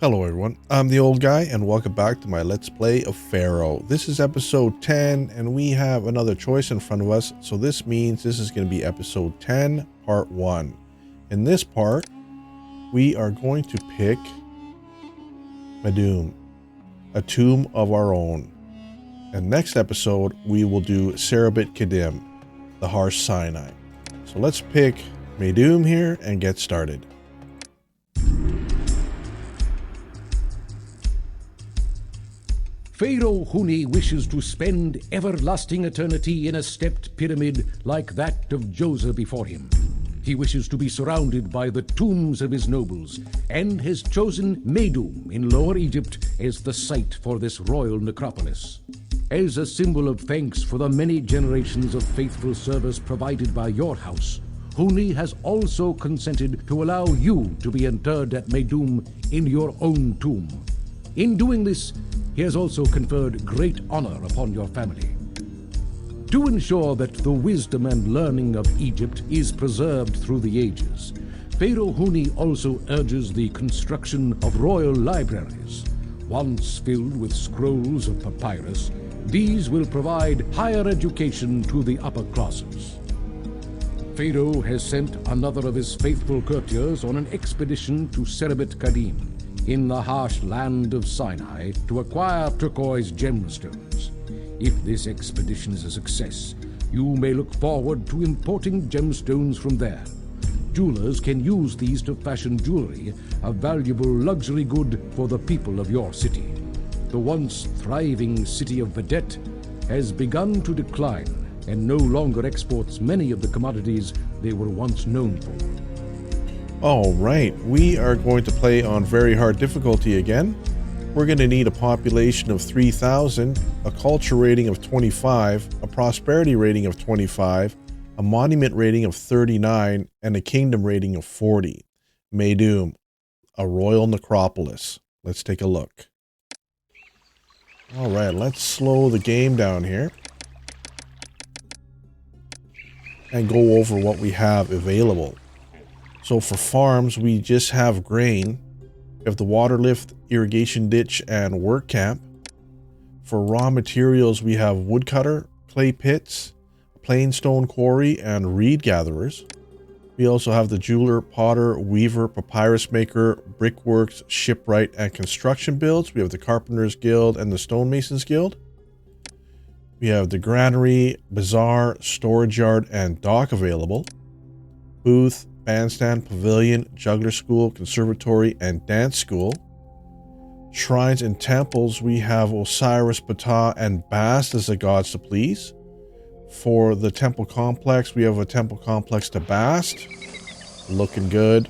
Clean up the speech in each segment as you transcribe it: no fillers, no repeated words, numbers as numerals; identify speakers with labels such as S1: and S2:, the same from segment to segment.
S1: Hello everyone, I'm the old guy and welcome back to my Let's Play of Pharaoh. This is episode 10 and we have another choice in front of us, so this means this is going to be episode 10, part 1. In this part, we are going to pick Meidum, a tomb of our own. And next episode, we will do Serabit Kadim, the harsh Sinai. So let's pick Meidum here and get started.
S2: Pharaoh Huni wishes to spend everlasting eternity in a stepped pyramid like that of Joseph before him. He wishes to be surrounded by the tombs of his nobles, and has chosen Meidum in Lower Egypt as the site for this royal necropolis. As a symbol of thanks for the many generations of faithful service provided by your house, Huni has also consented to allow you to be interred at Meidum in your own tomb. In doing this, he has also conferred great honor upon your family. To ensure that the wisdom and learning of Egypt is preserved through the ages, Pharaoh Huni also urges the construction of royal libraries. Once filled with scrolls of papyrus, these will provide higher education to the upper classes. Pharaoh has sent another of his faithful courtiers on an expedition to Serabit Kadim, in the harsh land of Sinai, to acquire turquoise gemstones. If this expedition is a success, you may look forward to importing gemstones from there. Jewelers can use these to fashion jewelry, a valuable luxury good for the people of your city. The once thriving city of Vedette has begun to decline and no longer exports many of the commodities they were once known for.
S1: Alright, we are going to play on very hard difficulty again. We're going to need a population of 3,000, a culture rating of 25, a prosperity rating of 25, a monument rating of 39, and a kingdom rating of 40. Meidum, a royal necropolis. Let's take a look. Alright, let's slow the game down here and go over what we have available. So for farms, we just have grain. We have the water lift, irrigation ditch, and work camp. For raw materials, we have woodcutter, clay pits, plain stone quarry, and reed gatherers. We also have the jeweler, potter, weaver, papyrus maker, brickworks, shipwright, and construction builds. We have the Carpenters Guild and the Stonemasons Guild. We have the granary, bazaar, storage yard, and dock available. Booth, bandstand, pavilion, juggler school, conservatory, and dance school. Shrines and temples, we have Osiris, Ptah, and Bast as the gods to please. For the temple complex, we have a temple complex to Bast. Looking good.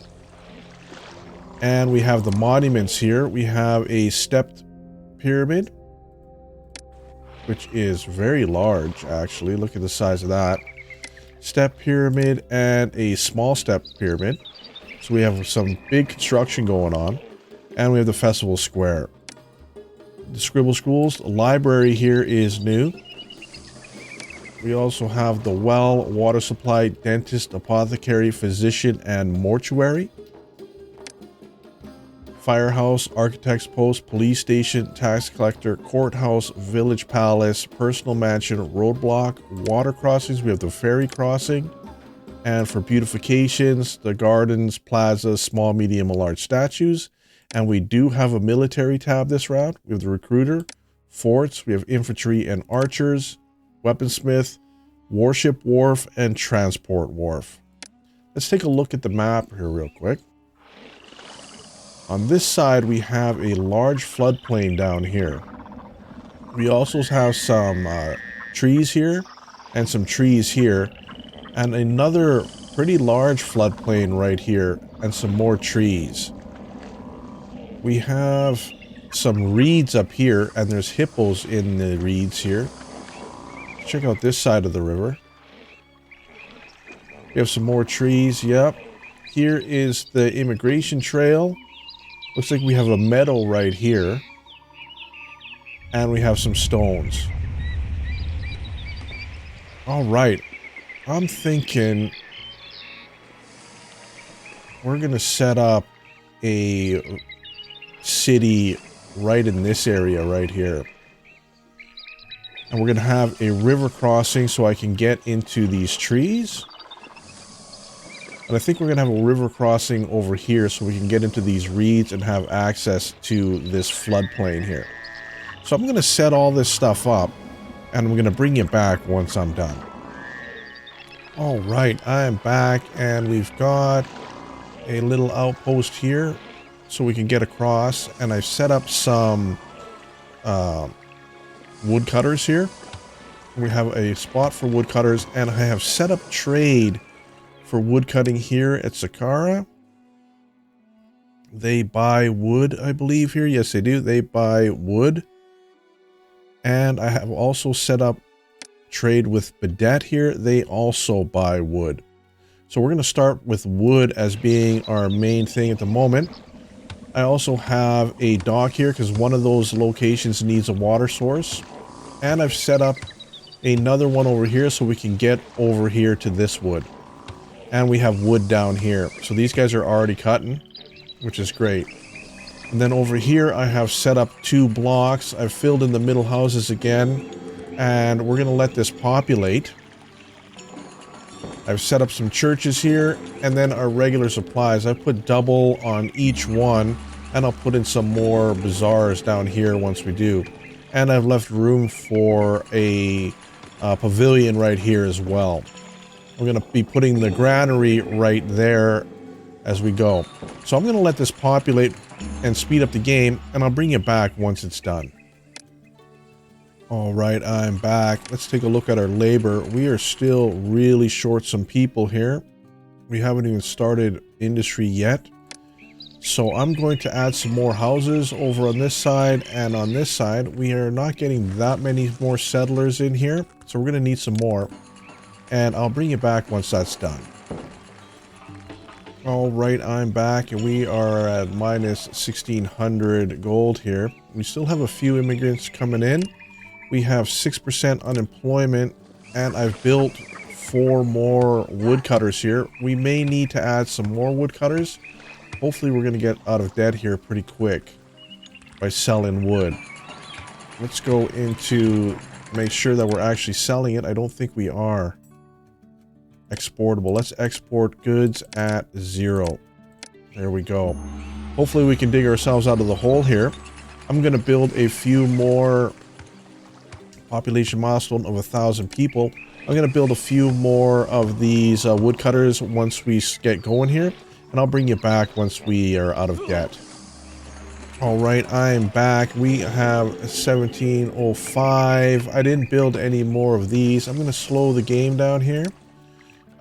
S1: And we have the monuments here. We have a stepped pyramid, which is very large, actually. Look at the size of that. Step pyramid and a small step pyramid. So we have some big construction going on. And we have the festival square. The scribble schools, the library here is new. We also have the well, water supply, dentist, apothecary, physician, and mortuary. Firehouse, architect's post, police station, tax collector, courthouse, village palace, personal mansion, roadblock, water crossings. We have the ferry crossing. And for beautifications, the gardens, plazas, small, medium, and large statues. And we do have a military tab this round. We have the recruiter, forts, we have infantry and archers, weaponsmith, warship wharf, and transport wharf. Let's take a look at the map here real quick. On this side, we have a large floodplain down here. We also have some trees here and some trees here, and another pretty large floodplain right here and some more trees. We have some reeds up here, and there's hippos in the reeds here. Check out this side of the river. We have some more trees. Yep. Here is the immigration trail. Looks like we have a meadow right here. And we have some stones. Alright. I'm thinking we're going to set up a city right in this area right here. And we're going to have a river crossing so I can get into these trees. And I think we're going to have a river crossing over here so we can get into these reeds and have access to this floodplain here. So I'm going to set all this stuff up, and I'm going to bring you back once I'm done. All right, I'm back, and we've got a little outpost here so we can get across. And I've set up some woodcutters here. We have a spot for woodcutters, and I have set up trade for woodcutting here at Saqqara. They buy wood, I believe, here. Yes, they do. They buy wood. And I have also set up trade with Badet here. They also buy wood. So we're going to start with wood as being our main thing at the moment. I also have a dock here because one of those locations needs a water source. And I've set up another one over here so we can get over here to this wood. And we have wood down here. So these guys are already cutting, which is great. And then over here I have set up 2 blocks. I've filled in the middle houses again. And we're going to let this populate. I've set up some churches here. And then our regular supplies. I've put double on each one. And I'll put in some more bazaars down here once we do. And I've left room for a pavilion right here as well. I'm going to be putting the granary right there as we go. So I'm going to let this populate and speed up the game, and I'll bring you back once it's done. All right, I'm back. Let's take a look at our labor. We are still really short some people here. We haven't even started industry yet. So I'm going to add some more houses over on this side and on this side. We are not getting that many more settlers in here, so we're going to need some more. And I'll bring you back once that's done. All right, I'm back, and we are at minus 1,600 gold here. We still have a few immigrants coming in. We have 6% unemployment, and I've built 4 more woodcutters here. We may need to add some more woodcutters. Hopefully we're going to get out of debt here pretty quick by selling wood. Let's go into make sure that we're actually selling it. I don't think we are. Exportable. Let's export goods at 0. There we go. Hopefully we can dig ourselves out of the hole here. I'm going to build a few more population milestone of 1,000 people. I'm going to build a few more of these woodcutters once we get going here. And I'll bring you back once we are out of debt. All right, I'm back. We have 1705. I didn't build any more of these. I'm going to slow the game down here.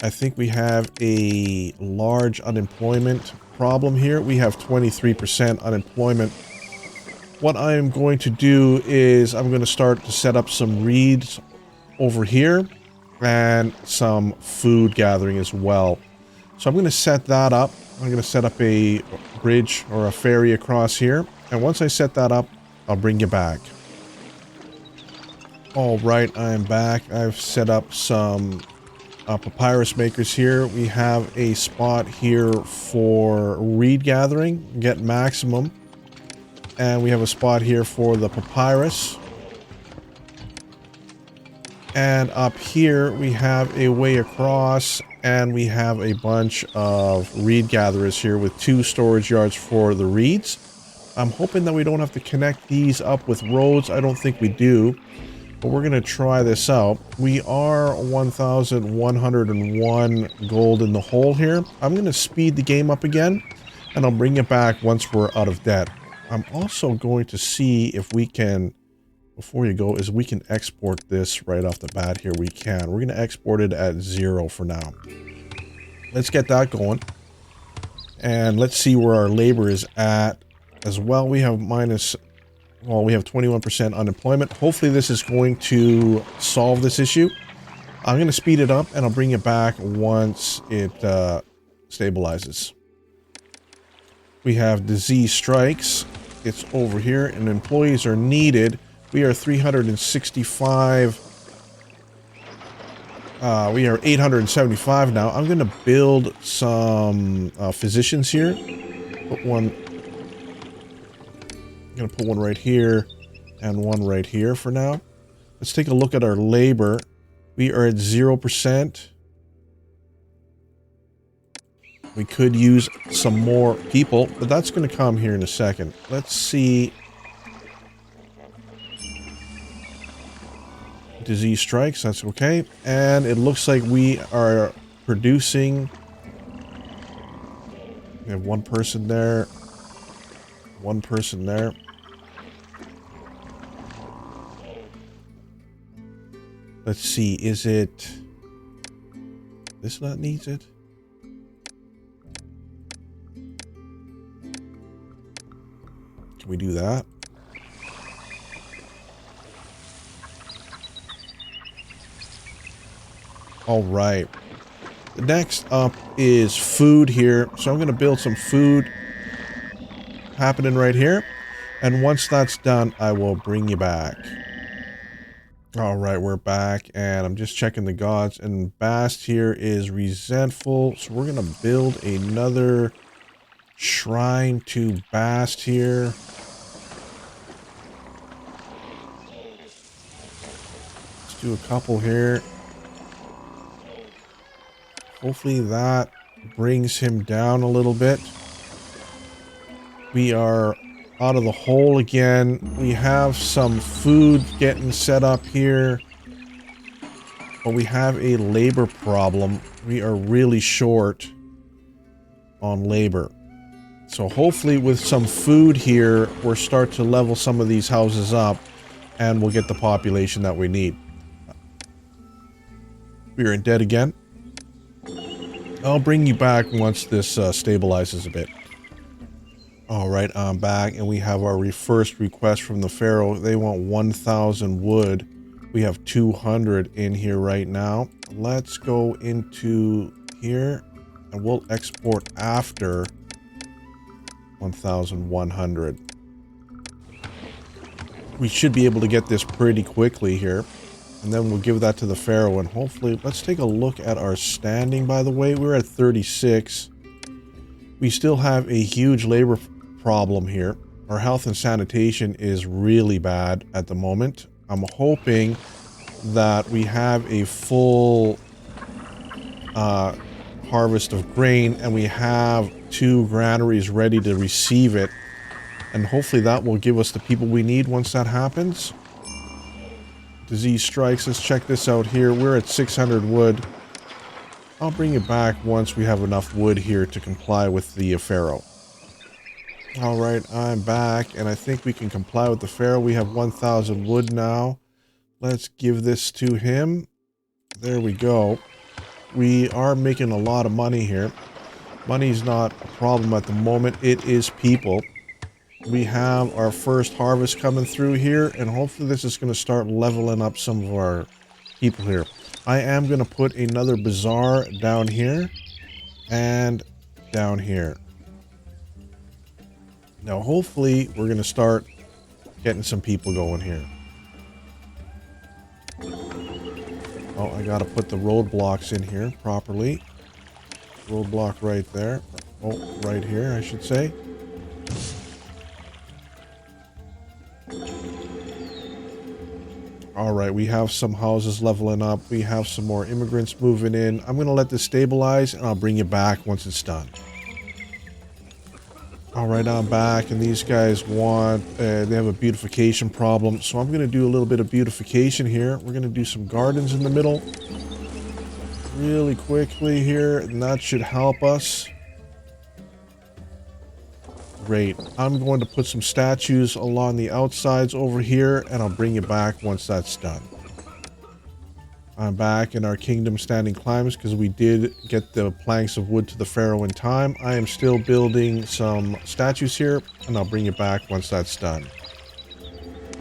S1: I think we have a large unemployment problem here. We have 23% unemployment. What I'm going to do is I'm going to start to set up some reeds over here and some food gathering as well. So I'm going to set that up. I'm going to set up a bridge or a ferry across here. And once I set that up, I'll bring you back. All right, I'm back. I've set up some papyrus makers here. We have a spot here for reed gathering, get maximum. And we have a spot here for the papyrus. And up here, we have a way across. And we have a bunch of reed gatherers here with 2 storage yards for the reeds. I'm hoping that we don't have to connect these up with roads. I don't think we do. But we're going to try this out. We are 1,101 gold in the hole here. I'm going to speed the game up again. And I'll bring it back once we're out of debt. I'm also going to see if we can... Before you go, is we can export this right off the bat here. We can. We're going to export it at 0 for now. Let's get that going. And let's see where our labor is at as well. We have we have 21% unemployment. Hopefully this is going to solve this issue. I'm going to speed it up and I'll bring it back once it stabilizes. We have disease strikes. It's over here and employees are needed. We are 365. We are 875 now. I'm going to build some physicians here. Put one I'm going to put one right here and one right here for now. Let's take a look at our labor. We are at 0%. We could use some more people, but that's going to come here in a second. Let's see. Disease strikes, that's okay. And it looks like we are producing. We have one person there. One person there. Let's see, is it... This not needs it? Can we do that? All right. The next up is food here. So I'm going to build some food happening right here. And once that's done, I will bring you back. All right, we're back. And I'm just checking the gods. And Bast here is resentful. So we're going to build another shrine to Bast here. Let's do a couple here. Hopefully that brings him down a little bit. We are out of the hole again. We have some food getting set up here. But we have a labor problem. We are really short on labor. So hopefully with some food here, we'll start to level some of these houses up. And we'll get the population that we need. We are in debt again. I'll bring you back once this stabilizes a bit. Alright, I'm back, and we have our first request from the Pharaoh. They want 1,000 wood. We have 200 in here right now. Let's go into here, and we'll export after 1,100. We should be able to get this pretty quickly here. And then we'll give that to the Pharaoh, and hopefully, let's take a look at our standing, by the way. We're at 36. We still have a huge labor problem here. Our health and sanitation is really bad at the moment. I'm hoping that we have a full harvest of grain, and we have 2 granaries ready to receive it. And hopefully that will give us the people we need once that happens. Disease strikes. Let's check this out here. We're at 600 wood. I'll bring it back once we have enough wood here to comply with the Pharaoh. Alright, I'm back, and I think we can comply with the Pharaoh. We have 1,000 wood now. Let's give this to him. There we go. We are making a lot of money here. Money's not a problem at the moment. It is people. We have our first harvest coming through here, and hopefully this is going to start leveling up some of our people here. I am going to put another bazaar down here and down here. Now hopefully we're going to start getting some people going here. Oh, I got to put the roadblocks in here properly. Roadblock right there. Oh, right here, I should say. Alright, we have some houses leveling up. We have some more immigrants moving in. I'm going to let this stabilize, and I'll bring you back once it's done. Alright, I'm back, and these guys want... they have a beautification problem, so I'm going to do a little bit of beautification here. We're going to do some gardens in the middle. Really quickly here, and that should help us. Great. I'm going to put some statues along the outsides over here, and I'll bring you back once that's done. I'm back in our kingdom standing climbs because we did get the planks of wood to the Pharaoh in time. I am still building some statues here, and I'll bring you back once that's done.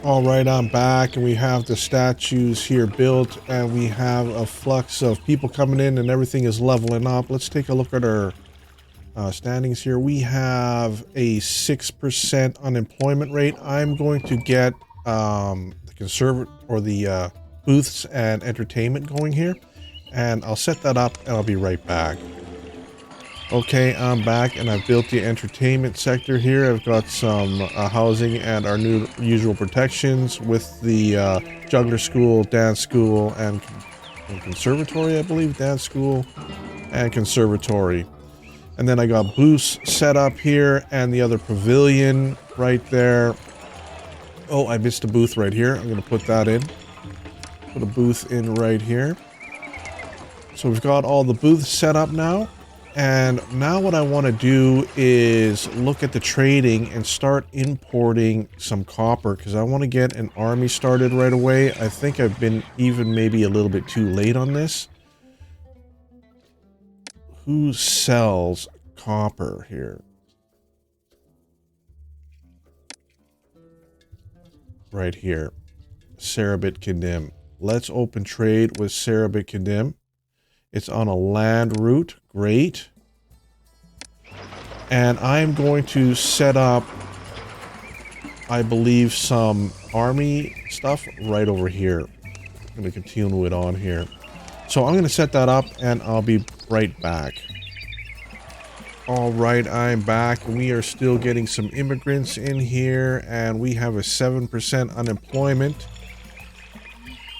S1: Alright, I'm back, and we have the statues here built, and we have a flux of people coming in, and everything is leveling up. Let's take a look at our standings here. We have a 6% unemployment rate. I'm going to get the booths and entertainment going here, and I'll set that up, and I'll be right back. Okay, I'm back and I've built the entertainment sector here. I've got some housing and our new usual protections with the juggler school, dance school, and conservatory, I believe. Dance school and conservatory. And then I got booths set up here and the other pavilion right there. Oh, I missed a booth right here. I'm going to put that in. Put a booth in right here. So we've got all the booths set up now. And now what I want to do is look at the trading and start importing some copper because I want to get an army started right away. I think I've been even maybe a little bit too late on this. Who sells copper here? Right here. Sarabit Kadim. Let's open trade with Sarabit Kadim. It's on a land route. Great. And I'm going to set up, I believe, some army stuff right over here. I'm going to continue it on here. So I'm going to set that up and I'll be right back. All right, I'm back. We are still getting some immigrants in here and we have a 7% unemployment.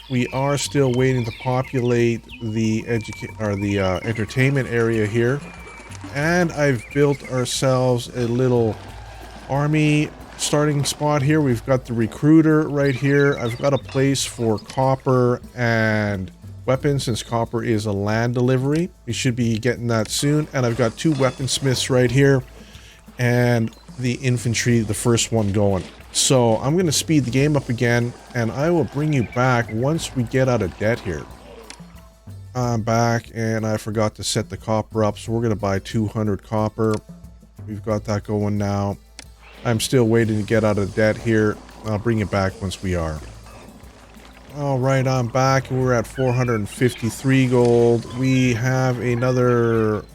S1: We are still waiting to populate the entertainment area here. And I've built ourselves a little army starting spot here. We've got the recruiter right here. I've got a place for copper and weapons since copper is a land delivery. We should be getting that soon. And I've got 2 weaponsmiths right here and the infantry, the first one going. So I'm going to speed the game up again and I will bring you back once we get out of debt here. I'm back and I forgot to set the copper up, so we're going to buy 200 copper. We've got that going now. I'm still waiting to get out of debt here. I'll bring it back once we are. All right, I'm back and we're at 453 gold. We have another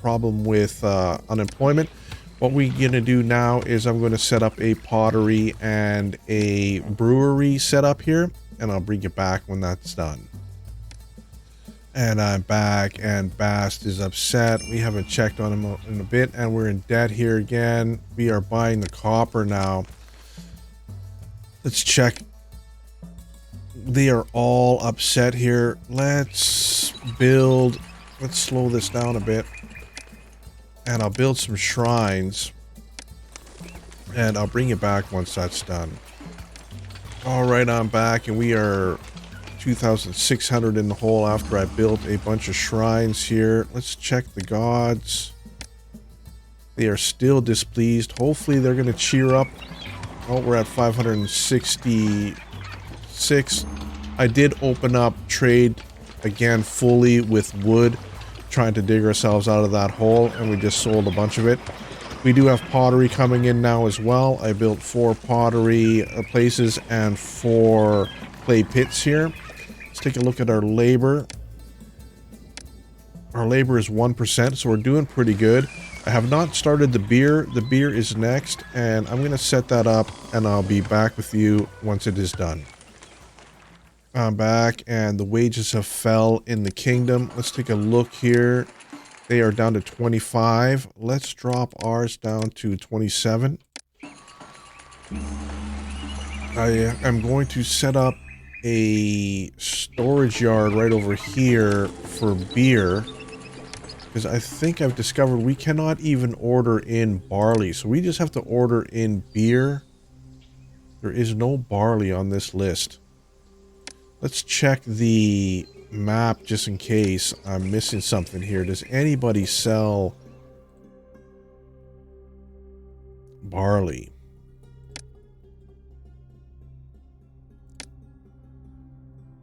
S1: problem with unemployment. What we're going to do now is I'm going to set up a pottery and a brewery setup here, and I'll bring you back when that's done. And I'm back, and Bast is upset. We haven't checked on him in a bit, and we're in debt here again. We are buying the copper now. Let's check. They are all upset here. Let's build. Let's slow this down a bit. And I'll build some shrines. And I'll bring you back once that's done. Alright, I'm back, and we are 2,600 in the hole after I built a bunch of shrines here. Let's check the gods. They are still displeased. Hopefully they're going to cheer up. Oh, we're at 566. I did open up trade again fully with wood, trying to dig ourselves out of that hole, and we just sold a bunch of it. We do have pottery coming in now as well. I built 4 pottery places and 4 clay pits here. Let's take a look at our labor. Our labor is 1%, so we're doing pretty good. I have not started the beer. The beer is next, and I'm going to set that up, and I'll be back with you once it is done. I'm back, and the wages have fell in the kingdom. Let's take a look here. They are down to 25. Let's drop ours down to 27. I am going to set up a storage yard right over here for beer, because I think I've discovered we cannot even order in barley, so we just have to order in beer. There is no barley on this list. Let's check the map just in case I'm missing something here. Does anybody sell barley?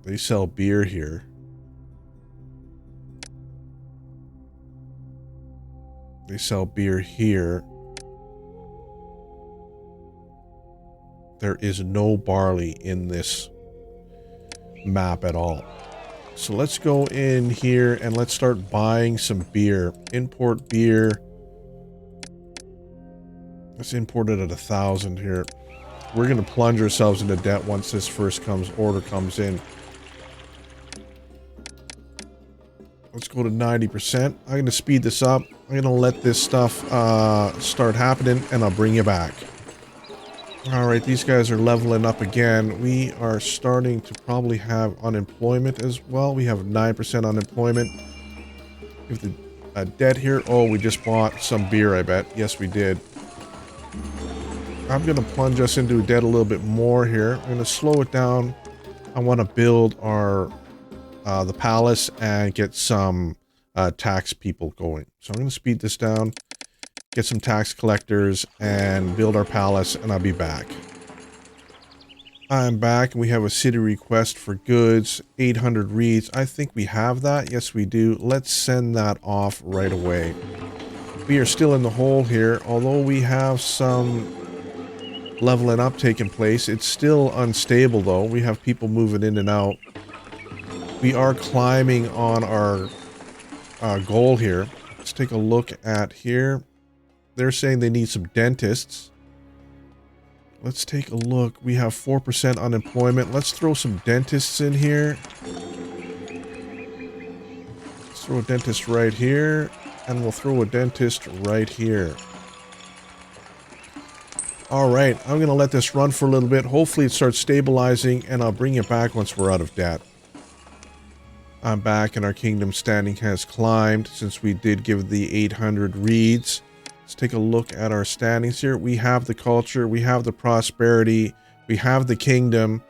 S1: They sell beer here. They sell beer here. There is no barley in this map at all. So let's go in here and let's start buying some beer. Import beer. Let's import it at 1,000 here. We're going to plunge ourselves into debt once this first order comes in. Let's go to 90%. I'm going to speed this up. I'm going to let this stuff start happening, and I'll bring you back. All right, these guys are leveling up again. We are starting to probably have unemployment as well. We have 9% unemployment. We have the debt here. Oh, we just bought some beer, I bet. Yes, we did. I'm going to plunge us into debt a little bit more here. I'm going to slow it down. I want to build our the palace and get some tax people going. So I'm going to speed this down, get some tax collectors, and build our palace, and I'll be back. I'm back, and we have a city request for goods, 800 reeds. I think we have that. Yes, we do. Let's send that off right away. We are still in the hole here, although we have some leveling up taking place. It's still unstable, though. We have people moving in and out. We are climbing on our goal here. Let's take a look at here. They're saying they need some dentists. Let's take a look. We have 4% unemployment. Let's throw some dentists in here. Let's throw a dentist right here. And we'll throw a dentist right here. All right. I'm going to let this run for a little bit. Hopefully it starts stabilizing, and I'll bring it back once we're out of debt. I'm back, and our kingdom standing has climbed since we did give the 800 reeds. Let's take a look at our standings here. We have the culture, we have the prosperity, we have the kingdom.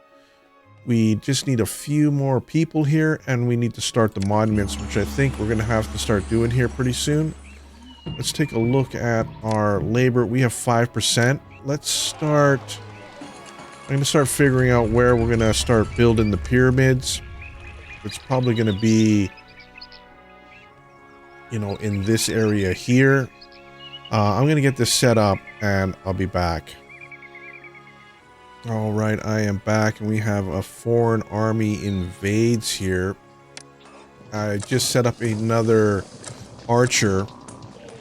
S1: We just need a few more people here, and we need to start the monuments, which I think we're going to have to start doing here pretty soon. Let's take a look at our labor. We have 5%. Let's start... I'm going to start figuring out where we're going to start building the pyramids. It's probably going to be, you know, in this area here. I'm going to get this set up, and I'll be back. All right, I am back, and we have a foreign army invades here. I just set up another archer.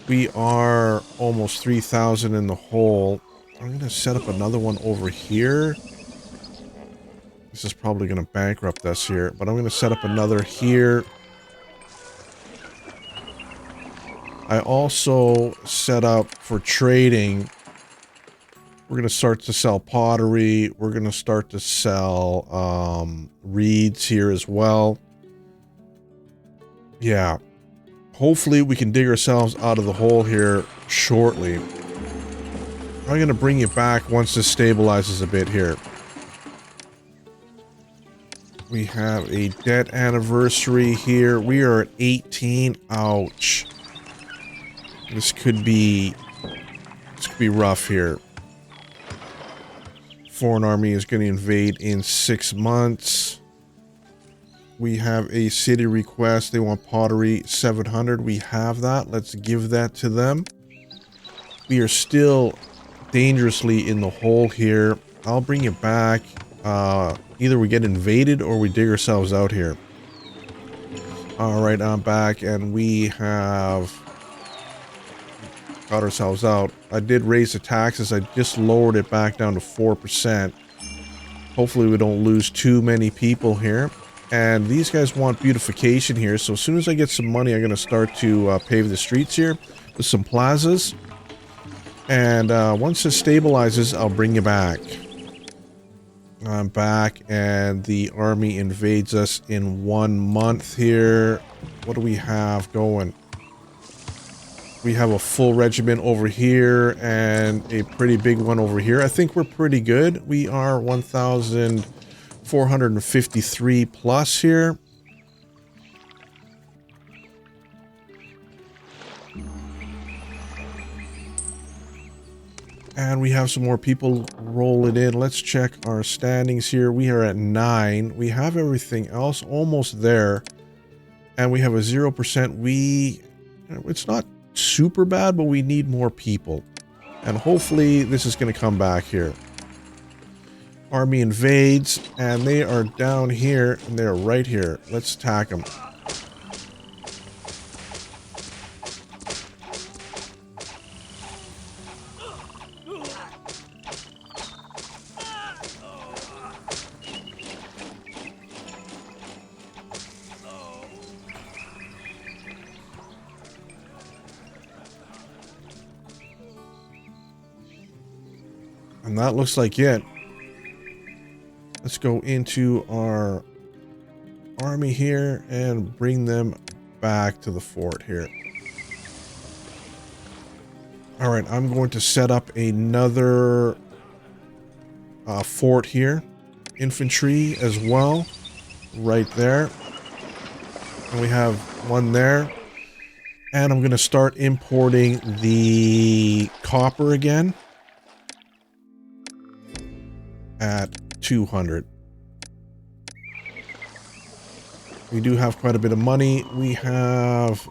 S1: We are almost 3,000 in the hole. I'm going to set up another one over here. This is probably going to bankrupt us here, but I'm going to set up another here. I also set up for trading. We're going to start to sell pottery. We're going to start to sell reeds here as well. Yeah. Hopefully we can dig ourselves out of the hole here shortly. I'm going to bring you back once this stabilizes a bit here. We have a debt anniversary here. We are at 18. Ouch. This could be rough here. Foreign army is going to invade in 6 months. We have a city request. They want pottery 700. We have that. Let's give that to them. We are still dangerously in the hole here. I'll bring you back. Either we get invaded or we dig ourselves out here. All right, I'm back, and we have got ourselves out. I did raise the taxes. I just lowered it back down to 4%. Hopefully we don't lose too many people here. And these guys want beautification here. So as soon as I get some money, I'm going to start to pave the streets here with some plazas. And once it stabilizes, I'll bring you back. I'm back, and the army invades us in 1 month here. What do we have going? We have a full regiment over here and a pretty big one over here. I think we're pretty good. We are 1,453 plus here. And we have some more people rolling in. Let's check our standings here. We are at 9. We have everything else almost there. And we have a 0%. It's not super bad, but we need more people. And hopefully this is going to come back here. Army invades, and they are down here, and they're right here. Let's attack them. And that looks like it. Let's go into our army here and bring them back to the fort here. All right, I'm going to set up another fort here. Infantry as well, right there. And we have one there. And I'm going to start importing the copper again at 200. We do have quite a bit of money. We have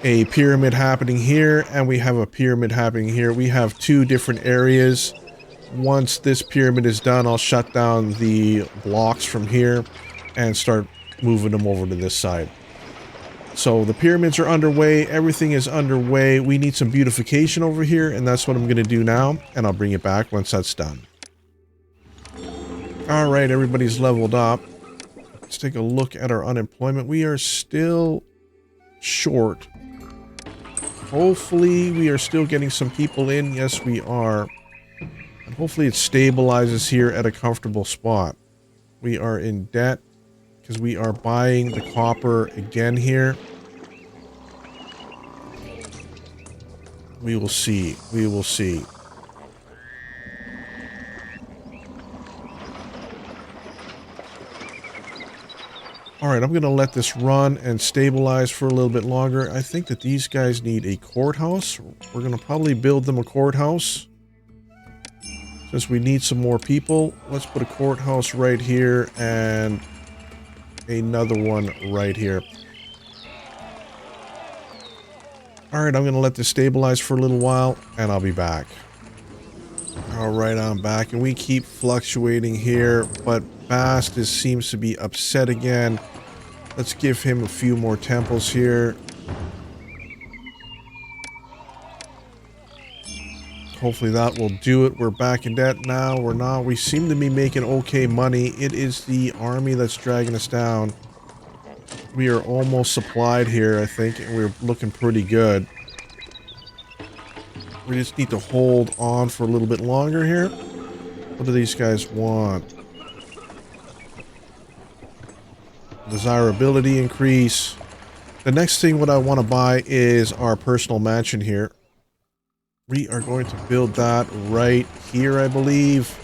S1: a pyramid happening here, and we have a pyramid happening here. We have two different areas. Once this pyramid is done, I'll shut down the blocks from here and start moving them over to this side. So the pyramids are underway. Everything is underway. We need some beautification over here, and that's what I'm going to do now, and I'll bring it back once that's done. All right, everybody's leveled up. Let's take a look at our unemployment. We are still short. Hopefully, we are still getting some people in. Yes, we are. And hopefully it stabilizes here at a comfortable spot. We are in debt because we are buying the copper again here. We will see. We will see. All right, I'm going to let this run and stabilize for a little bit longer. I think that these guys need a courthouse. We're going to probably build them a courthouse. Since we need some more people, let's put a courthouse right here and another one right here. All right, I'm going to let this stabilize for a little while, and I'll be back. All right, I'm back, and we keep fluctuating here, but Bast seems to be upset again. Let's give him a few more temples here. Hopefully that will do it. We're back in debt now. We're not. We seem to be making okay money. It is the army that's dragging us down. We are almost supplied here, I think, and we're looking pretty good. We just need to hold on for a little bit longer here. What do these guys want? Desirability increase. The next thing what I want to buy is our personal mansion here. We are going to build that right here, I believe.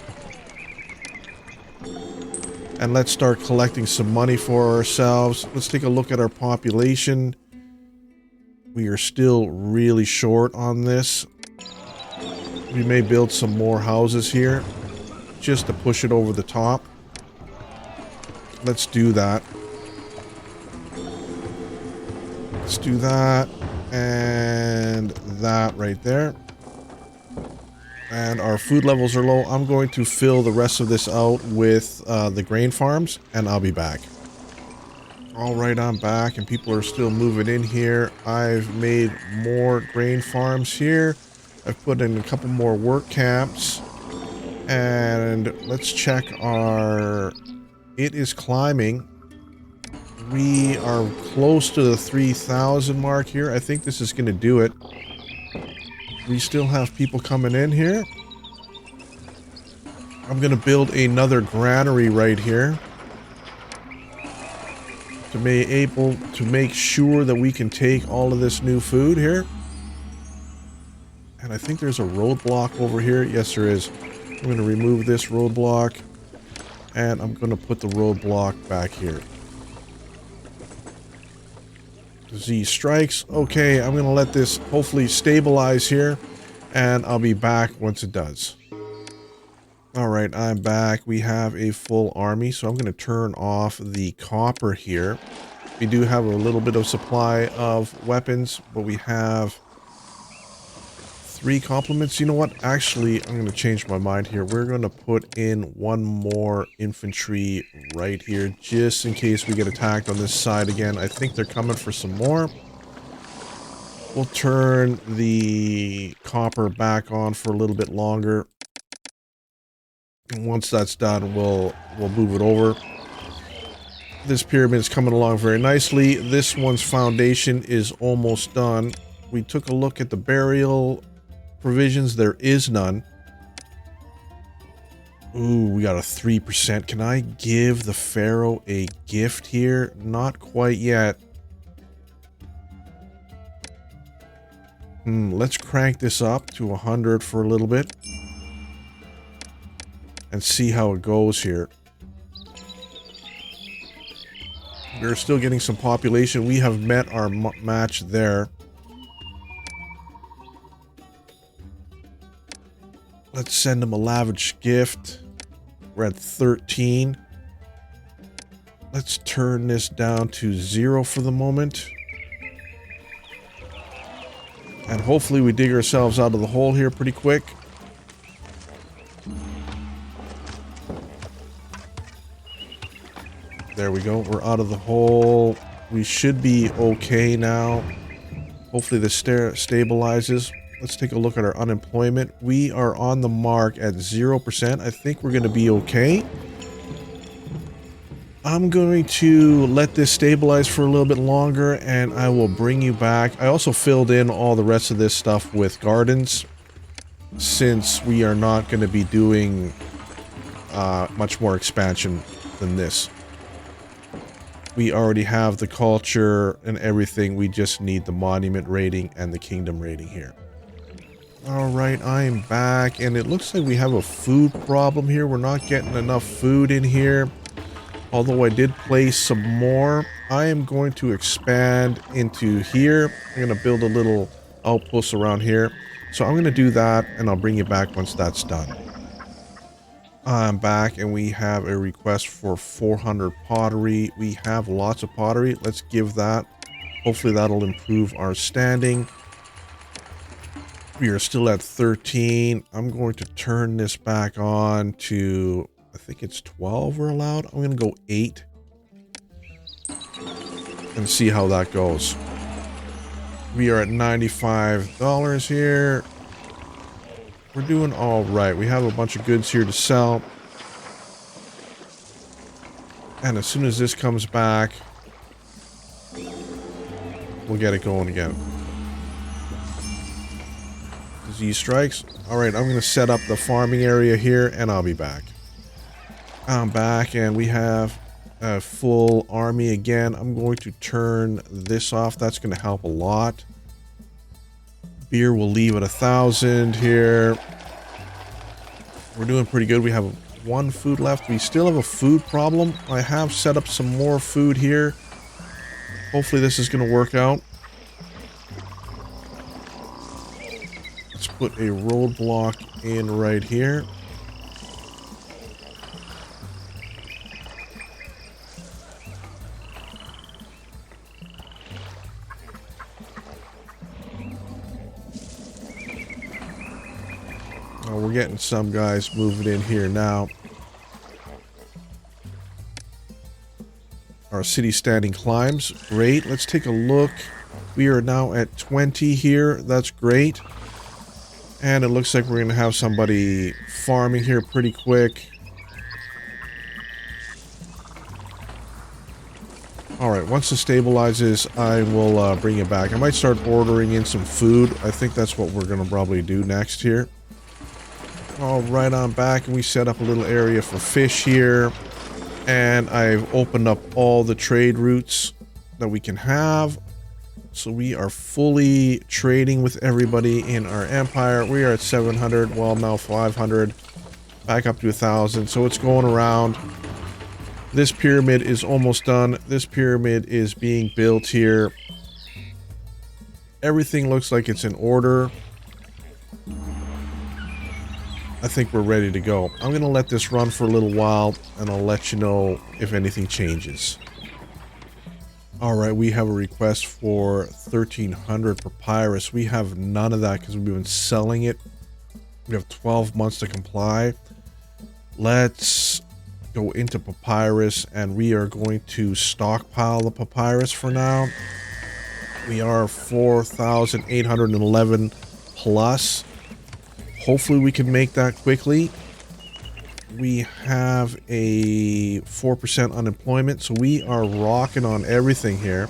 S1: And let's start collecting some money for ourselves. Let's take a look at our population. We are still really short on this. We may build some more houses here just to push it over the top. Let's do that. Let's do that and that right there. And our food levels are low. I'm going to fill the rest of this out with the grain farms, and I'll be back. All right, I'm back, and people are still moving in here. I've made more grain farms here. I've put in a couple more work camps. And let's check our... It is climbing. We are close to the 3,000 mark here. I think this is going to do it. We still have people coming in here. I'm going to build another granary right here to be able to make sure that we can take all of this new food here. And I think there's a roadblock over here. Yes, there is. I'm going to remove this roadblock, and I'm going to put the roadblock back here. Z strikes. Okay, I'm going to let this hopefully stabilize here, and I'll be back once it does. All right, I'm back. We have a full army, so I'm going to turn off the copper here. We do have a little bit of supply of weapons, but we have 3 complements. You know what? Actually, I'm going to change my mind here. We're going to put in one more infantry right here, just in case we get attacked on this side again. I think they're coming for some more. We'll turn the copper back on for a little bit longer. And once that's done, we'll move it over. This pyramid is coming along very nicely. This one's foundation is almost done. We took a look at the burial provisions, there is none. Ooh, we got a 3%. Can I give the Pharaoh a gift here? Not quite yet. Let's crank this up to 100 for a little bit. And see how it goes here. We're still getting some population. We have met our match there. Let's send him a lavish gift. We're at 13. Let's turn this down to 0 for the moment. And hopefully we dig ourselves out of the hole here pretty quick. There we go. We're out of the hole. We should be okay now. Hopefully this stabilizes. Let's take a look at our unemployment. We are on the mark at 0%. I think we're going to be okay. I'm going to let this stabilize for a little bit longer and I will bring you back. I also filled in all the rest of this stuff with gardens since we are not going to be doing much more expansion than this. We already have the culture and everything. We just need the monument rating and the kingdom rating here. All right, I am back and it looks like we have a food problem here. We're not getting enough food in here. Although I did place some more. I am going to expand into here. I'm going to build a little outpost around here. So I'm going to do that and I'll bring you back once that's done. I'm back and we have a request for 400 pottery. We have lots of pottery. Let's give that. Hopefully that'll improve our standing. We are still at 13. I'm going to turn this back on to, I think it's 12 we're allowed. I'm going to go 8 and see how that goes. We are at $95 here. We're doing all right. We have a bunch of goods here to sell. And as soon as this comes back, we'll get it going again. Disease strikes. All right, I'm going to set up the farming area here and I'll be back. I'm back and we have a full army again. I'm going to turn this off. That's going to help a lot. Beer will leave at 1,000 here. We're doing pretty good. We have 1 food left. We still have a food problem. I have set up some more food here. Hopefully this is going to work out. Let's put a roadblock in right here. Oh, we're getting some guys moving in here now. Our city standing climbs. Great. Let's take a look. We are now at 20 here. That's great. And it looks like we're going to have somebody farming here pretty quick. Alright, once it stabilizes, I will bring it back. I might start ordering in some food. I think that's what we're going to probably do next here. Alright, I'm back and we set up a little area for fish here. And I've opened up all the trade routes that we can have. So we are fully trading with everybody in our empire. We are at 700, well now 500, back up to 1,000. So it's going around. This pyramid is almost done. This pyramid is being built here. Everything looks like it's in order. I think we're ready to go. I'm going to let this run for a little while and I'll let you know if anything changes. Alright, we have a request for 1,300 papyrus. We have none of that because we've been selling it. We have 12 months to comply. Let's go into papyrus and we are going to stockpile the papyrus for now. We are 4,811 plus. Hopefully we can make that quickly. We have a 4% unemployment, so we are rocking on everything here.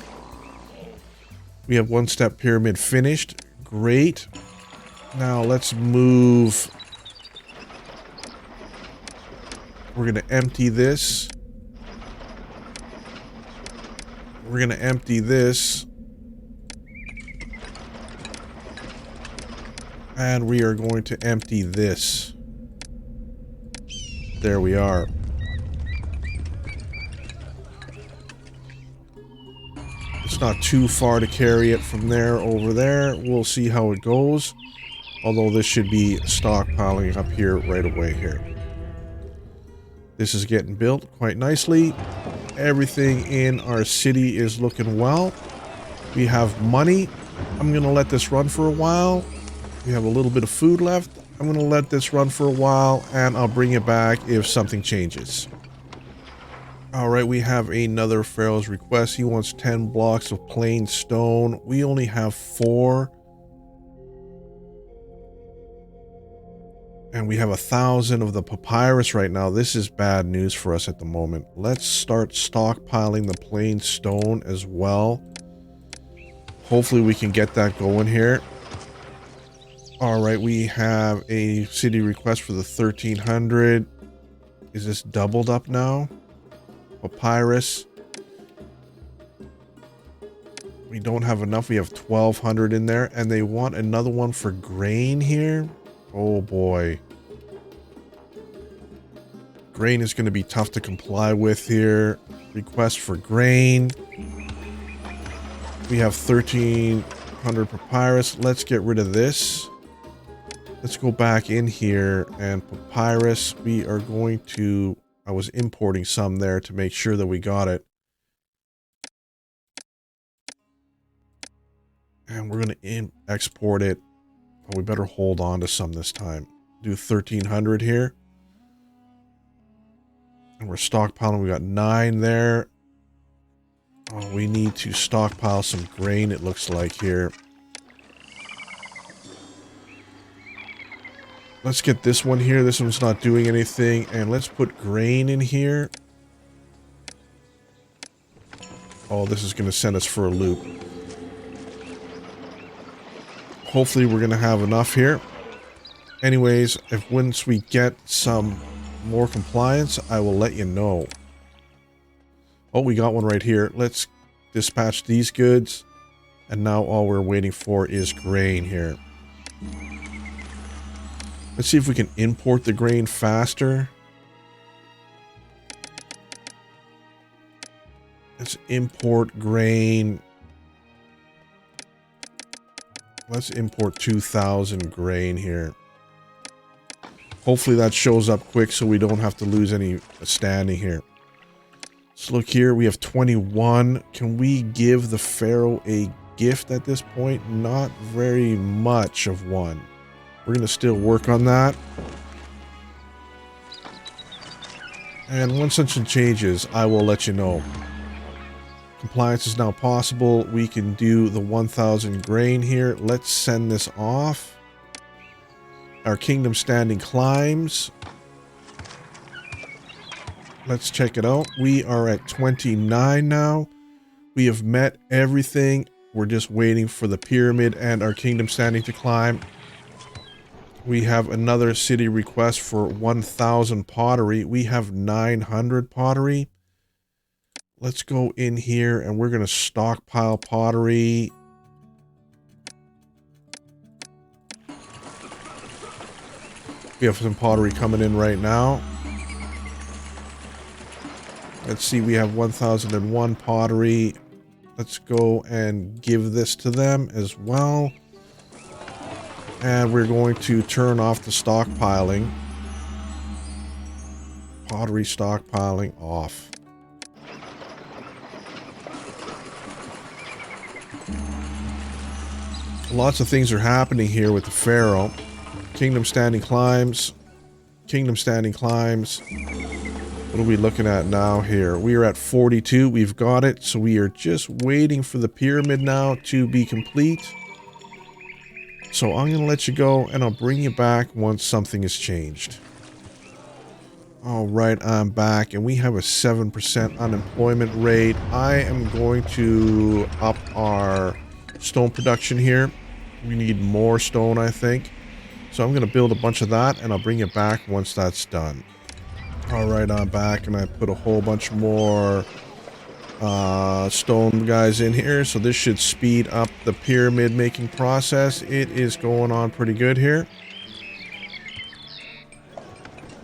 S1: We have 1-step pyramid finished. Great. Now let's move. We're going to empty this. We're going to empty this. And we are going to empty this. There we are. It's not too far to carry it from there over there. We'll see how it goes. Although this should be stockpiling up here right away here. This is getting built quite nicely. Everything in our city is looking well. We have money. I'm going to let this run for a while. We have a little bit of food left. I'm going to let this run for a while, and I'll bring it back if something changes. Alright, we have another Pharaoh's request. He wants 10 blocks of plain stone. We only have 4. And we have 1,000 of the papyrus right now. This is bad news for us at the moment. Let's start stockpiling the plain stone as well. Hopefully we can get that going here. Alright, we have a city request for the 1,300. Is this doubled up now? Papyrus. We don't have enough. We have 1,200 in there. And they want another one for grain here. Oh boy. Grain is going to be tough to comply with here. Request for grain. We have 1,300 papyrus. Let's get rid of this. Let's go back in here and papyrus. We are going to... I was importing some there to make sure that we got it. And we're going to export it. Oh, we better hold on to some this time. Do 1,300 here. And we're stockpiling. We got 9 there. Oh, we need to stockpile some grain, it looks like here. Let's get this one here. This one's not doing anything. And let's put grain in here. Oh, this is going to send us for a loop. Hopefully we're going to have enough here. Anyways, if once we get some more compliance, I will let you know. Oh, we got one right here. Let's dispatch these goods. And now all we're waiting for is grain here. Let's see if we can import the grain faster. Let's import grain. Let's import 2,000 grain here. Hopefully that shows up quick so we don't have to lose any standing here. Let's look here. We have 21. Can we give the Pharaoh a gift at this point? Not very much of one. We're going to still work on that. And once something changes, I will let you know. Compliance is now possible. We can do the 1,000 grain here. Let's send this off. Our kingdom standing climbs. Let's check it out. We are at 29 now. We have met everything. We're just waiting for the pyramid and our kingdom standing to climb. We have another city request for 1,000 pottery. We have 900 pottery. Let's go in here and we're going to stockpile pottery. We have some pottery coming in right now. Let's see, we have 1,001 pottery. Let's go and give this to them as well. And we're going to turn off the stockpiling. Pottery stockpiling off. Lots of things are happening here with the Pharaoh. Kingdom standing climbs. Kingdom standing climbs. What are we looking at now here? We are at 42. We've got it. So we are just waiting for the pyramid now to be complete. So I'm going to let you go and I'll bring you back once something has changed. All right, I'm back and we have a 7% unemployment rate. I am going to up our stone production here. We need more stone, I think. So I'm going to build a bunch of that, and I'll bring it back once that's done. All right, I'm back, and I put a whole bunch more stone guys in here. So this should speed up the pyramid making process. It is going on pretty good here.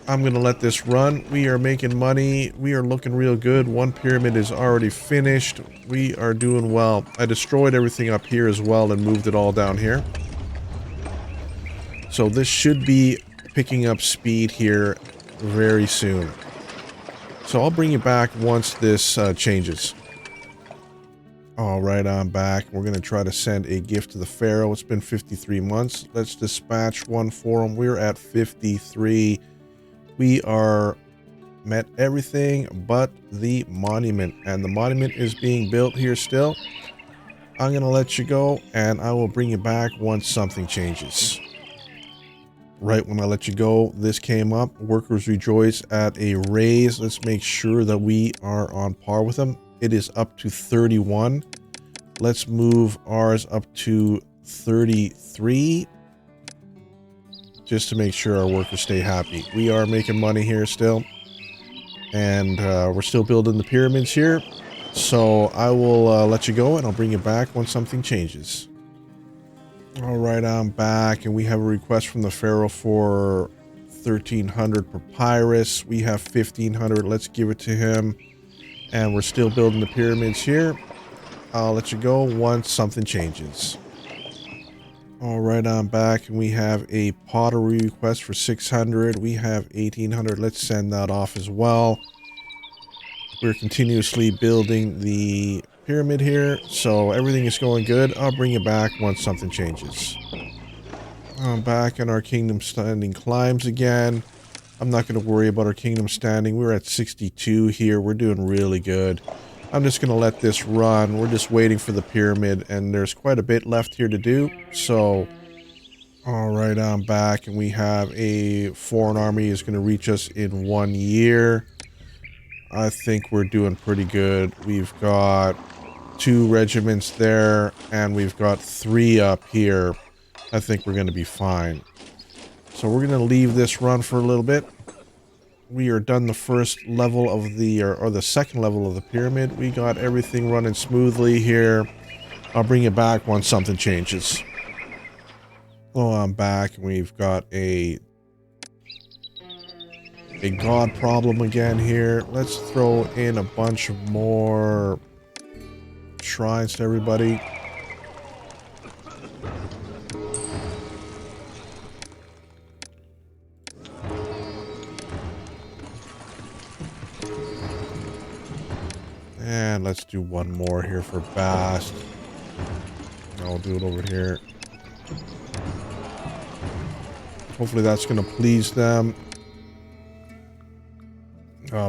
S1: I'm going to let this run. We are making money. We are looking real good. One pyramid is already finished. We are doing well. I destroyed everything up here as well and moved it all down here. So this should be picking up speed here very soon. So I'll bring you back once this changes. All right, I'm back. We're going to try to send a gift to the Pharaoh. It's been 53 months. Let's dispatch one for him. We're at 53. We are met everything but the monument, and the monument is being built here still. I'm going to let you go, and I will bring you back once something changes. Right when I let you go, this came up. Workers rejoice at a raise. Let's make sure that we are on par with them. It is up to 31. Let's move ours up to 33. Just to make sure our workers stay happy. We are making money here still. And we're still building the pyramids here. So I will let you go, and I'll bring you back when something changes. All right, I'm back, and we have a request from the Pharaoh for 1,300 papyrus. We have 1,500. Let's give it to him. And we're still building the pyramids here. I'll let you go once something changes. All right, I'm back, and we have a pottery request for 600. We have 1,800. Let's send that off as well. We're continuously building the pyramid here, so everything is going good. I'll bring you back once something changes. I'm back, and our kingdom standing climbs again. I'm not going to worry about our kingdom standing. We're at 62 here. We're doing really good. I'm just going to let this run. We're just waiting for the pyramid, and there's quite a bit left here to do. So, all right, I'm back, and we have a foreign army is going to reach us in 1 year. I think we're doing pretty good. We've got 2 regiments there, and we've got 3 up here. I think we're going to be fine. So we're going to leave this run for a little bit. We are done the first level of the, or the second level of the pyramid. We got everything running smoothly here. I'll bring you back once something changes. Oh, I'm back. We've got a god problem again here. Let's throw in a bunch more shrines to everybody. And let's do one more here for Bast. I'll do it over here. Hopefully that's going to please them.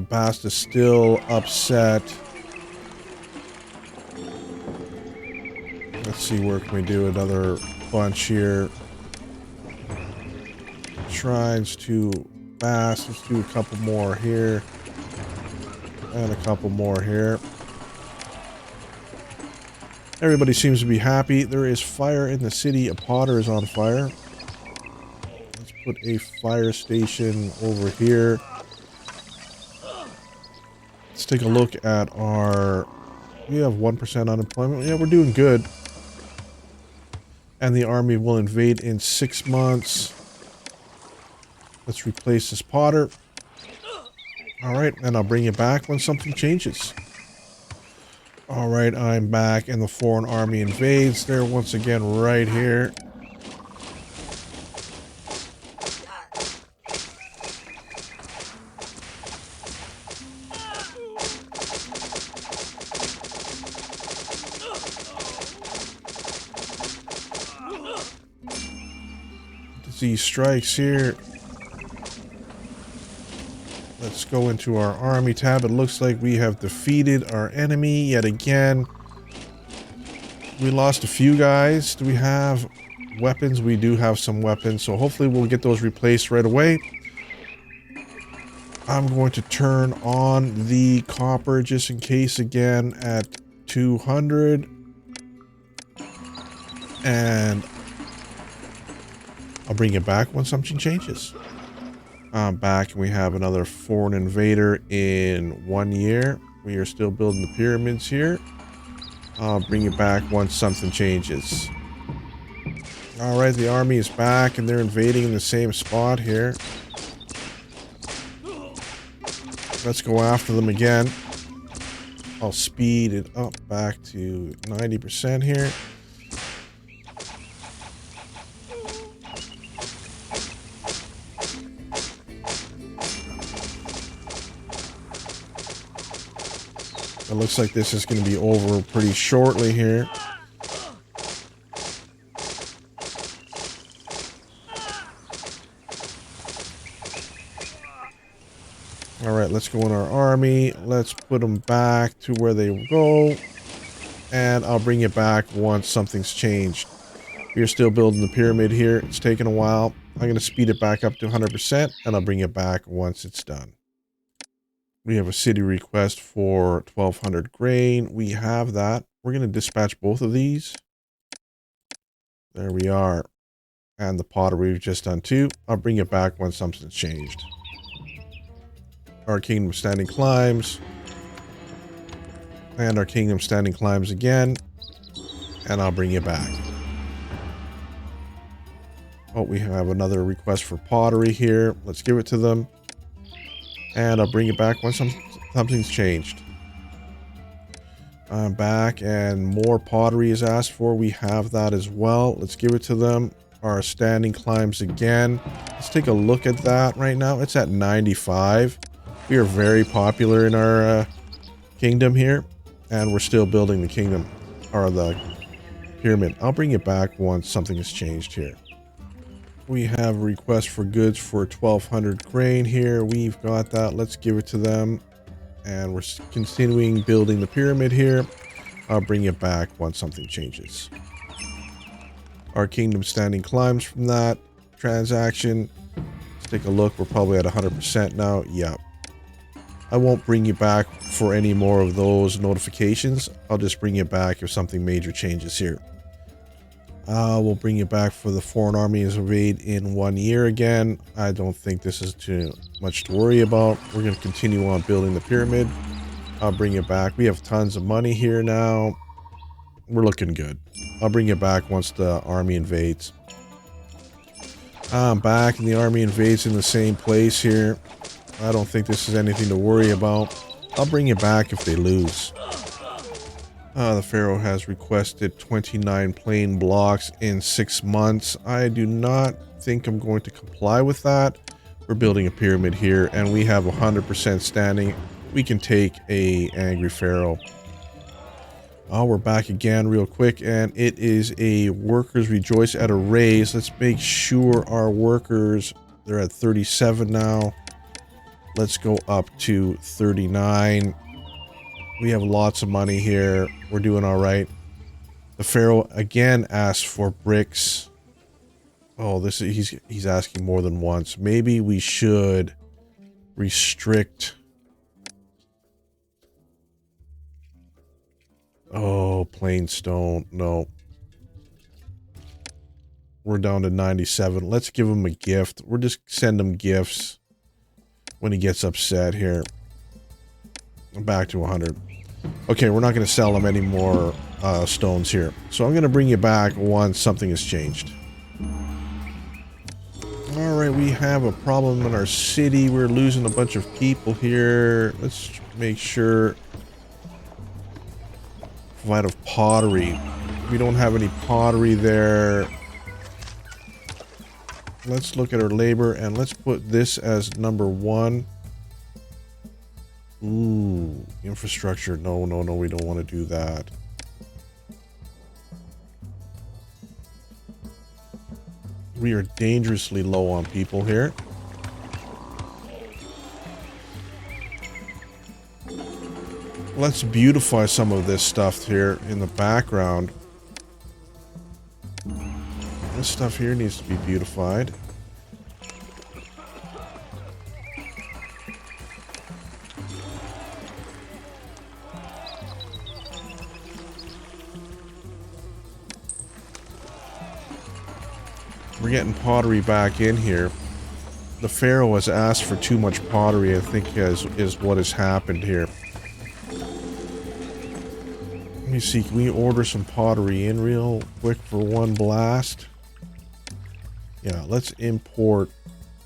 S1: Bast is still upset. Let's see, where can we do another bunch here? Shrines to Bast. Let's do a couple more here. And a couple more here. Everybody seems to be happy. There is fire in the city. A potter is on fire. Let's put a fire station over here. Let's take a look at our... We have 1% unemployment. Yeah, we're doing good. And the army will invade in 6 months. Let's replace this potter. Alright, and I'll bring you back when something changes. Alright, I'm back, and the foreign army invades. They're once again right here. These strikes here. Let's go into our army tab. It looks like we have defeated our enemy yet again. We lost a few guys. Do we have weapons? We do have some weapons, so hopefully we'll get those replaced right away. I'm going to turn on the copper just in case again at 200. And I'll bring it back when something changes. Back, and we have another foreign invader in 1 year. We are still building the pyramids here. I'll bring it back once something changes. Alright, the army is back and they're invading in the same spot here. Let's go after them again. I'll speed it up back to 90% here. It looks like this is going to be over pretty shortly here. Alright, let's go in our army. Let's put them back to where they go. And I'll bring it back once something's changed. We're still building the pyramid here. It's taking a while. I'm going to speed it back up to 100%. And I'll bring it back once it's done. We have a city request for 1,200 grain. We have that. We're going to dispatch both of these. There we are. And the pottery we've just done too. I'll bring it back once something's changed. Our kingdom standing climbs. And our kingdom standing climbs again. And I'll bring it back. Oh, we have another request for pottery here. Let's give it to them. And I'll bring it back once something's changed. I'm back and more pottery is asked for. We have that as well. Let's give it to them. Our standing climbs again. Let's take a look at that right now. It's at 95. We are very popular in our kingdom here. And we're still building the kingdom, or the pyramid. I'll bring it back once something has changed here. We have a request for goods for 1,200 grain here. We've got that. Let's give it to them. And we're continuing building the pyramid here. I'll bring it back once something changes. Our kingdom standing climbs from that transaction. Let's take a look. We're probably at 100% now. Yep. I won't bring you back for any more of those notifications. I'll just bring you back if something major changes here. We'll bring you back for the foreign army is invade in 1 year again. I don't think this is too much to worry about. We're going to continue on building the pyramid. I'll bring it back. We have tons of money here now. We're looking good. I'll bring it back once the army invades. I'm back and the army invades in the same place here. I don't think this is anything to worry about. I'll bring it back if they lose. The Pharaoh has requested 29 plain blocks in 6 months. I do not think I'm going to comply with that. We're building a pyramid here and we have 100% standing. We can take a angry Pharaoh. Oh, we're back again real quick and it is a workers rejoice at a raise. Let's make sure our workers, they're at 37 now. Let's go up to 39. We have lots of money here. We're doing all right. The Pharaoh again asked for bricks. Oh, he's asking more than once. Maybe we should restrict. Oh, plain stone. No. We're down to 97. Let's give him a gift. We're just send him gifts when he gets upset here. I'm back to 100. Okay, we're not going to sell them any more stones here. So I'm going to bring you back once something has changed. Alright, we have a problem in our city. We're losing a bunch of people here. Let's make sure. Provide of pottery. We don't have any pottery there. Let's look at our labor and let's put this as number 1. Ooh, infrastructure. No, we don't want to do that. We are dangerously low on people here. Let's beautify some of this stuff here in the background. This stuff here needs to be beautified. We're getting pottery back in here. The Pharaoh has asked for too much pottery, I think, is what has happened here. Let me see, can we order some pottery in real quick for one blast? Yeah, let's import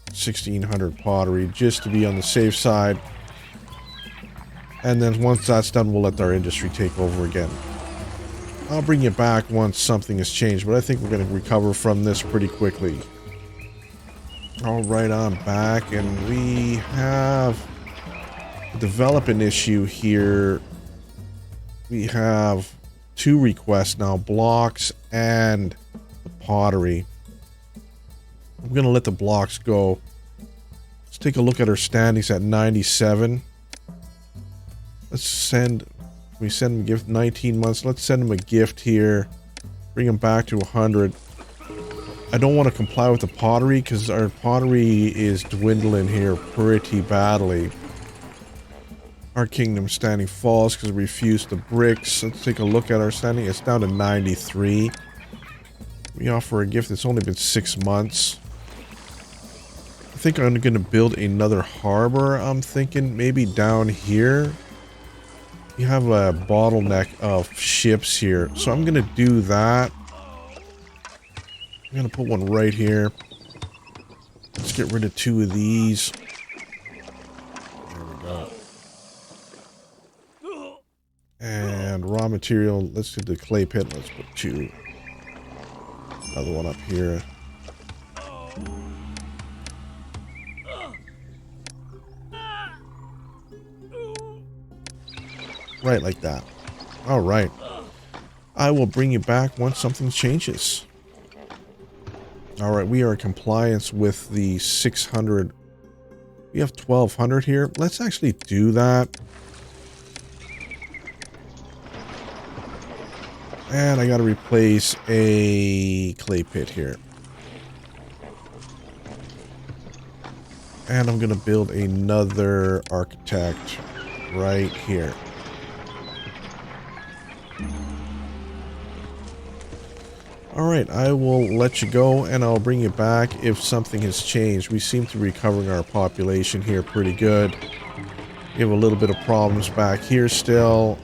S1: 1,600 pottery just to be on the safe side. And then once that's done, we'll let our industry take over again. I'll bring you back once something has changed, but I think we're going to recover from this pretty quickly. All right, I'm back, and we have a development issue here. We have 2 requests now, blocks and the pottery. I'm going to let the blocks go. Let's take a look at our standings at 97. Let's send... We send him a gift, 19 months. Let's send him a gift here. Bring him back to 100. I don't want to comply with the pottery because our pottery is dwindling here pretty badly. Our kingdom standing falls because we refused the bricks. Let's take a look at our standing. It's down to 93. We offer a gift that's only been 6 months. I think I'm going to build another harbor. I'm thinking maybe down here. You have a bottleneck of ships here, so I'm gonna do that. I'm gonna put one right here. Let's get rid of 2 of these. There we go. And raw material, let's do the clay pit. Let's put 2. Another one up here. Right, like that. All right. I will bring you back once something changes. All right, we are in compliance with the 600. We have 1,200 here. Let's actually do that. And I got to replace a clay pit here. And I'm going to build another architect right here. Alright, I will let you go and I'll bring you back if something has changed. We seem to be recovering our population here pretty good. We have a little bit of problems back here still.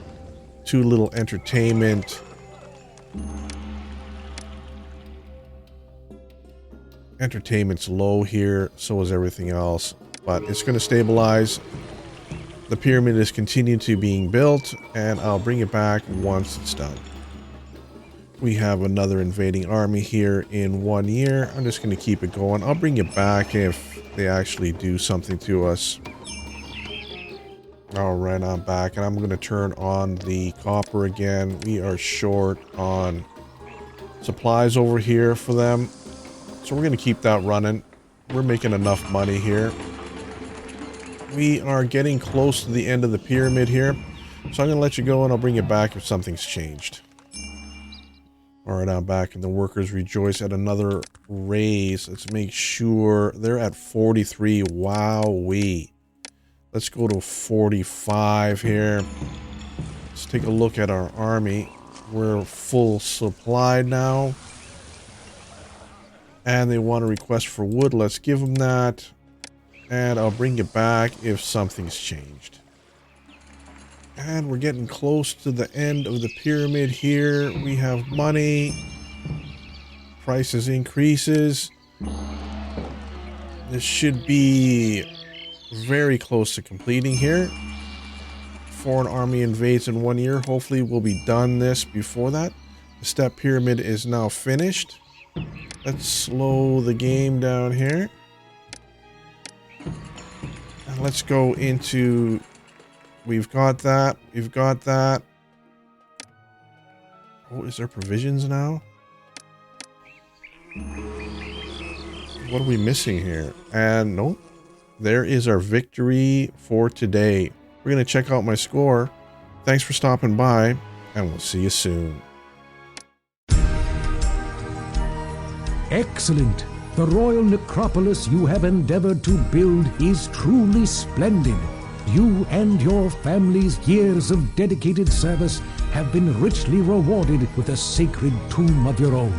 S1: Too little entertainment. Entertainment's low here, so is everything else. But it's going to stabilize. The pyramid is continuing to being built, and I'll bring it back once it's done. We have another invading army here in 1 year. I'm just going to keep it going. I'll bring you back if they actually do something to us. Alright, I'm back, and I'm going to turn on the copper again. We are short on supplies over here for them. So we're going to keep that running. We're making enough money here. We are getting close to the end of the pyramid here. So I'm going to let you go, and I'll bring you back if something's changed. Alright, I'm back, and the workers rejoice at another raise. Let's make sure they're at 43. Wowee. Let's go to 45 here. Let's take a look at our army. We're full supplied now. And they want a request for wood. Let's give them that. And I'll bring you back if something's changed. And we're getting close to the end of the pyramid here. We have money. Prices increases. This should be very close to completing here. Foreign army invades in 1 year. Hopefully we'll be done this before that. The step pyramid is now finished. Let's slow the game down here. And let's go into... We've got that. We've got that. Oh, is there provisions now? What are we missing here? And nope. There is our victory for today. We're going to check out my score. Thanks for stopping by, and we'll see you soon.
S2: Excellent. The royal necropolis you have endeavored to build is truly splendid. You and your family's years of dedicated service have been richly rewarded with a sacred tomb of your own.